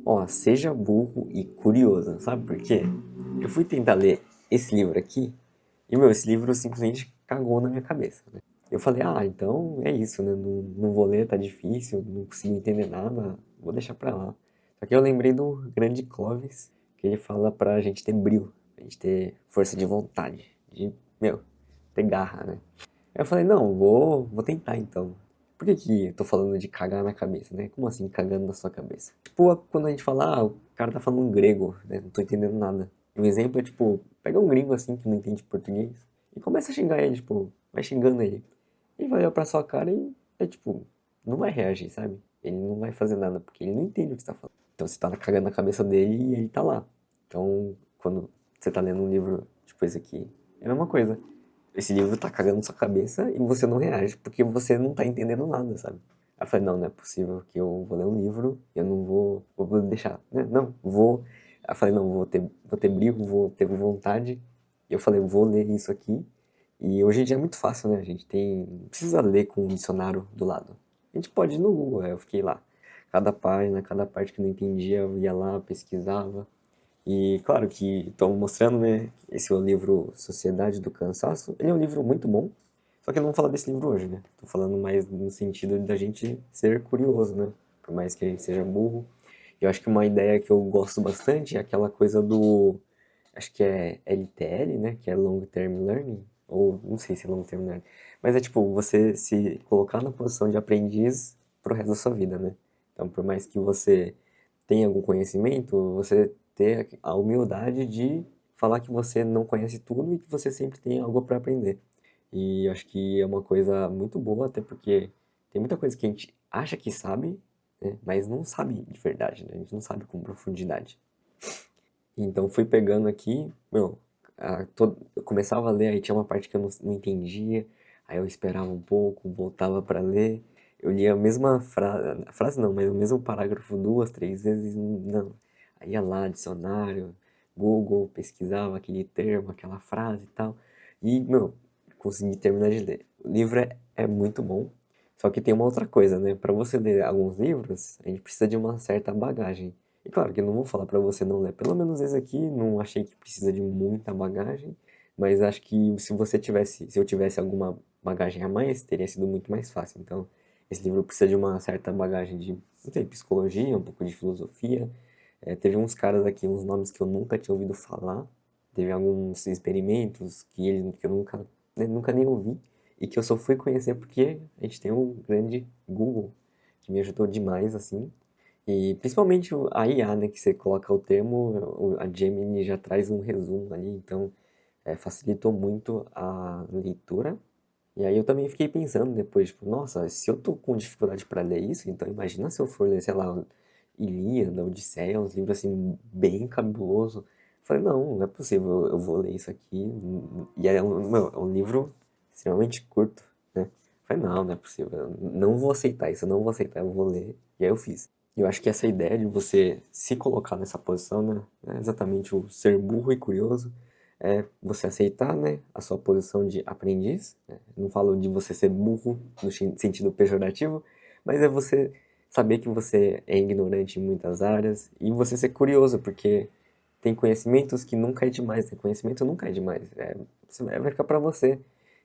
Ó, seja burro e curioso, sabe por quê? Eu fui tentar ler esse livro aqui e, meu, esse livro simplesmente cagou na minha cabeça, né? Eu falei, ah, então é isso, né? Não vou ler, tá difícil, não consigo entender nada, vou deixar pra lá. Só que eu lembrei do grande Clovis, que ele fala pra gente ter brio, pra gente ter força de vontade, de, meu, ter garra, né? Aí eu falei, não, vou tentar então. Por que que eu tô falando de cagar na cabeça, né? Como assim, cagando na sua cabeça? Tipo, quando a gente fala, ah, o cara tá falando grego, né? Não tô entendendo nada. Um exemplo é, tipo, pega um gringo assim que não entende português e começa a xingar ele, tipo, vai xingando ele. Ele vai olhar pra sua cara e, tipo, não vai reagir, sabe? Ele não vai fazer nada, porque ele não entende o que você tá falando. Então você tá cagando na cabeça dele e ele tá lá. Então, quando você tá lendo um livro, tipo esse aqui, é a mesma coisa. Esse livro tá cagando na sua cabeça e você não reage porque você não tá entendendo nada, sabe? Aí eu falei, não, não é possível que eu vou ler um livro e eu não vou deixar, né? Não, vou. Aí eu falei, não, vou ter brilho, vou ter vontade. E eu falei, vou ler isso aqui. E hoje em dia é muito fácil, né? A gente não precisa ler com um dicionário do lado. A gente pode ir no Google, aí eu fiquei lá. Cada página, cada parte que eu não entendia, eu ia lá, pesquisava. E claro que estão mostrando, né, esse é o livro Sociedade do Cansaço. Ele é um livro muito bom, só que eu não vou falar desse livro hoje, né? Tô falando mais no sentido da gente ser curioso, né? Por mais que a gente seja burro. Eu acho que uma ideia que eu gosto bastante é aquela coisa do, acho que é LTL, né? Que é Long Term Learning, ou não sei se é Long Term Learning, mas é tipo você se colocar na posição de aprendiz pro resto da sua vida, né? Então, por mais que você tenha algum conhecimento, você ter a humildade de falar que você não conhece tudo e que você sempre tem algo para aprender. E eu acho que é uma coisa muito boa, até porque tem muita coisa que a gente acha que sabe, né, mas não sabe de verdade, né? A gente não sabe com profundidade. Então fui pegando aqui, meu, eu começava a ler, aí tinha uma parte que eu não entendia, aí eu esperava um pouco, voltava para ler, eu lia a mesma frase não, mas o mesmo parágrafo duas, três vezes, não. Aí ia lá, dicionário, Google, pesquisava aquele termo, aquela frase e tal, e, meu, consegui terminar de ler. O livro é muito bom, só que tem uma outra coisa, né? Para você ler alguns livros, a gente precisa de uma certa bagagem. E claro que eu não vou falar pra você não ler. Pelo menos esse aqui, não achei que precisa de muita bagagem, mas acho que se eu tivesse alguma bagagem a mais, teria sido muito mais fácil. Então, esse livro precisa de uma certa bagagem de, não sei, psicologia, um pouco de filosofia. Teve uns caras aqui, uns nomes que eu nunca tinha ouvido falar. Teve alguns experimentos que eu nunca, né, nunca nem ouvi e que eu só fui conhecer porque a gente tem um grande Google que me ajudou demais, assim. E principalmente a IA, né, que você coloca o termo, a Gemini já traz um resumo ali, então facilitou muito a leitura. E aí eu também fiquei pensando depois, tipo, nossa, se eu tô com dificuldade para ler isso, então imagina se eu for ler, sei lá, Ilíada, Odisseia, uns livros assim, bem cabuloso. Falei, não, não é possível, eu vou ler isso aqui. E é um livro extremamente curto, né? Falei, não, não é possível, eu não vou aceitar isso, eu não vou aceitar, eu vou ler. E aí eu fiz. E eu acho que essa ideia de você se colocar nessa posição, né, é exatamente o ser burro e curioso, é você aceitar, né, a sua posição de aprendiz, né? Não falo de você ser burro no sentido pejorativo, mas é você saber que você é ignorante em muitas áreas e você ser curioso, porque tem conhecimentos que nunca é demais, né? Conhecimento nunca é demais, vai ficar para você.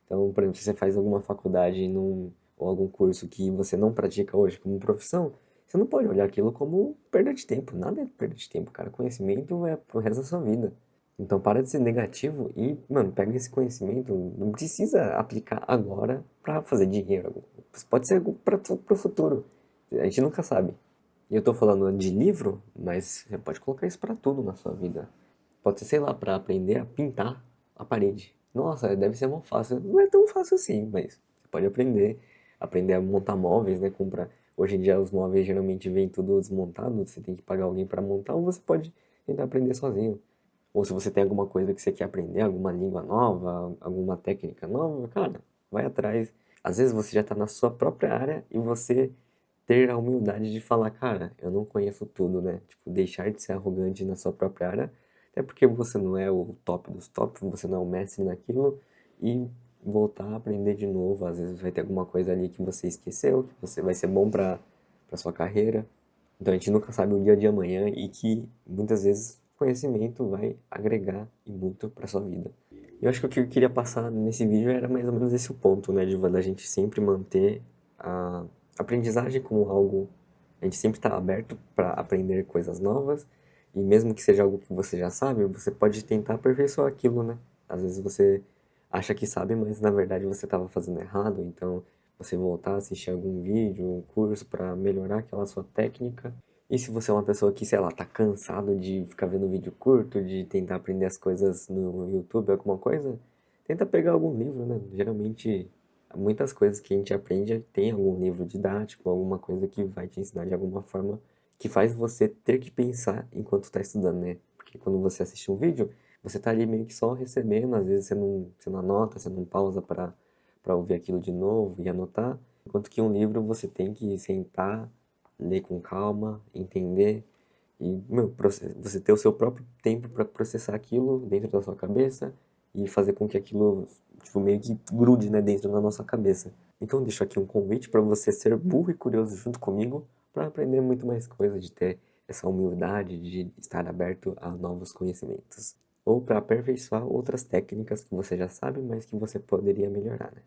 Então, por exemplo, se você faz alguma faculdade ou algum curso que você não pratica hoje como profissão, você não pode olhar aquilo como perda de tempo. Nada é perda de tempo, cara. Conhecimento é pro resto da sua vida. Então para de ser negativo e, mano, pega esse conhecimento, não precisa aplicar agora para fazer dinheiro. Pode ser para o futuro. A gente nunca sabe. E eu tô falando de livro, mas você pode colocar isso para tudo na sua vida. Pode ser, sei lá, para aprender a pintar a parede. Nossa, deve ser muito fácil. Não é tão fácil assim, mas você pode aprender a montar móveis, né? Comprar. Hoje em dia os móveis geralmente vêm tudo desmontado, você tem que pagar alguém para montar, ou você pode tentar aprender sozinho. Ou se você tem alguma coisa que você quer aprender, alguma língua nova, alguma técnica nova, cara, vai atrás. Às vezes você já está na sua própria área e você ter a humildade de falar, cara, eu não conheço tudo, né? Tipo, deixar de ser arrogante na sua própria área, até porque você não é o top dos tops, você não é o mestre naquilo, e voltar a aprender de novo. Às vezes vai ter alguma coisa ali que você esqueceu, que você vai ser bom para sua carreira. Então a gente nunca sabe o dia de amanhã e que muitas vezes conhecimento vai agregar e muito para sua vida. Eu acho que o que eu queria passar nesse vídeo era mais ou menos esse o ponto, né, da gente sempre manter a aprendizagem como algo, a gente sempre está aberto para aprender coisas novas e mesmo que seja algo que você já sabe, você pode tentar aperfeiçoar aquilo, né? Às vezes você acha que sabe, mas na verdade você estava fazendo errado, então você voltar a assistir algum vídeo, um curso para melhorar aquela sua técnica. E se você é uma pessoa que, sei lá, tá cansado de ficar vendo vídeo curto, de tentar aprender as coisas no YouTube, alguma coisa, tenta pegar algum livro, né? Geralmente, muitas coisas que a gente aprende tem algum livro didático, alguma coisa que vai te ensinar de alguma forma que faz você ter que pensar enquanto está estudando, né? Porque quando você assiste um vídeo, você tá ali meio que só recebendo, às vezes você não anota, você não pausa para ouvir aquilo de novo e anotar. Enquanto que um livro você tem que sentar, ler com calma, entender e, meu, você ter o seu próprio tempo para processar aquilo dentro da sua cabeça e fazer com que aquilo, tipo, meio que grude, né, dentro da nossa cabeça. Então, deixo aqui um convite para você ser burro e curioso junto comigo para aprender muito mais coisas, de ter essa humildade de estar aberto a novos conhecimentos. Ou para aperfeiçoar outras técnicas que você já sabe, mas que você poderia melhorar, né?